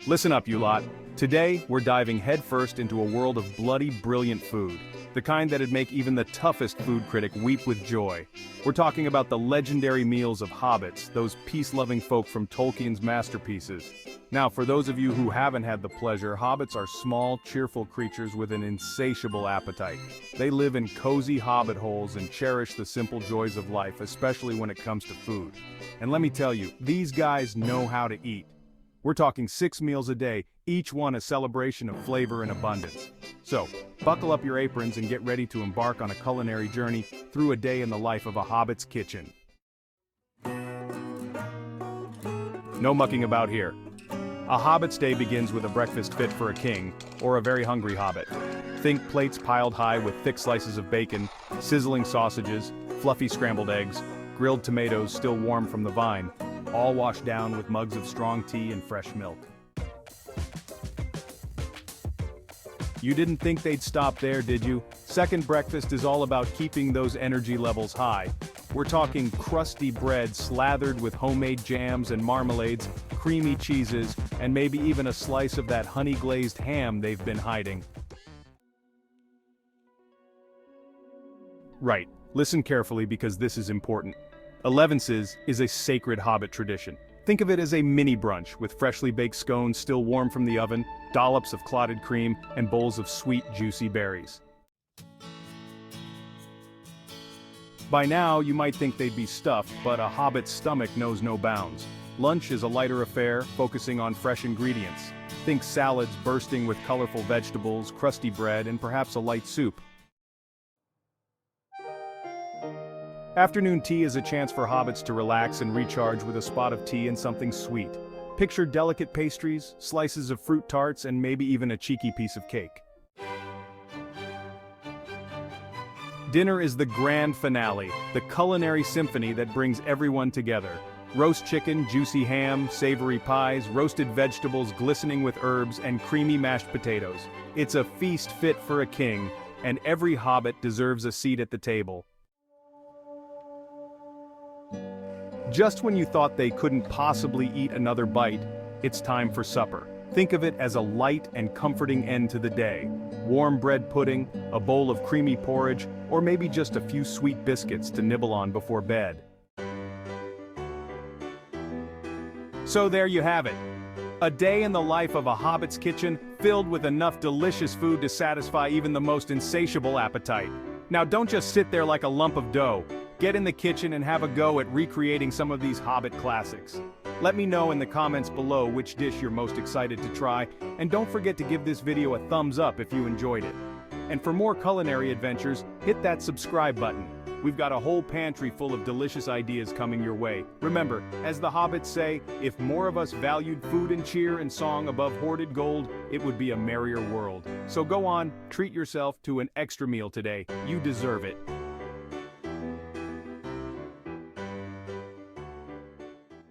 Listen up, you lot. Today, we're diving headfirst into a world of bloody brilliant food. The kind that'd make even the toughest food critic weep with joy. We're talking about the legendary meals of hobbits, those peace-loving folk from Tolkien's masterpieces. Now, for those of you who haven't had the pleasure, hobbits are small, cheerful creatures with an insatiable appetite. They live in cozy hobbit holes and cherish the simple joys of life, especially when it comes to food. And let me tell you, these guys know how to eat. We're talking 6 meals a day, each one a celebration of flavor and abundance. So, buckle up your aprons and get ready to embark on a culinary journey through a day in the life of a hobbit's kitchen. No mucking about here. A hobbit's day begins with a breakfast fit for a king, or a very hungry hobbit. Think plates piled high with thick slices of bacon, sizzling sausages, fluffy scrambled eggs, grilled tomatoes still warm from the vine, all washed down with mugs of strong tea and fresh milk. You didn't think they'd stop there, did you? Second breakfast is all about keeping those energy levels high. We're talking crusty bread slathered with homemade jams and marmalades, creamy cheeses, and maybe even a slice of that honey-glazed ham they've been hiding. Right, listen carefully because this is important. Elevenses is a sacred hobbit tradition. Think of it as a mini brunch with freshly baked scones still warm from the oven, dollops of clotted cream, and bowls of sweet, juicy berries. By now, you might think they'd be stuffed, but a hobbit's stomach knows no bounds. Lunch is a lighter affair, focusing on fresh ingredients. Think salads bursting with colorful vegetables, crusty bread, and perhaps a light soup. Afternoon tea is a chance for hobbits to relax and recharge with a spot of tea and something sweet. Picture delicate pastries, slices of fruit tarts, and maybe even a cheeky piece of cake. Dinner is the grand finale, the culinary symphony that brings everyone together. Roast chicken, juicy ham, savory pies, roasted vegetables glistening with herbs, and creamy mashed potatoes. It's a feast fit for a king, and every hobbit deserves a seat at the table. Just when you thought they couldn't possibly eat another bite, it's time for supper. Think of it as a light and comforting end to the day. Warm bread pudding, a bowl of creamy porridge, or maybe just a few sweet biscuits to nibble on before bed. So there you have it. A day in the life of a hobbit's kitchen, filled with enough delicious food to satisfy even the most insatiable appetite. Now don't just sit there like a lump of dough. Get in the kitchen and have a go at recreating some of these Hobbit classics. Let me know in the comments below which dish you're most excited to try, and don't forget to give this video a thumbs up if you enjoyed it. And for more culinary adventures, hit that subscribe button. We've got a whole pantry full of delicious ideas coming your way. Remember, as the Hobbits say, if more of us valued food and cheer and song above hoarded gold, it would be a merrier world. So go on, treat yourself to an extra meal today. You deserve it.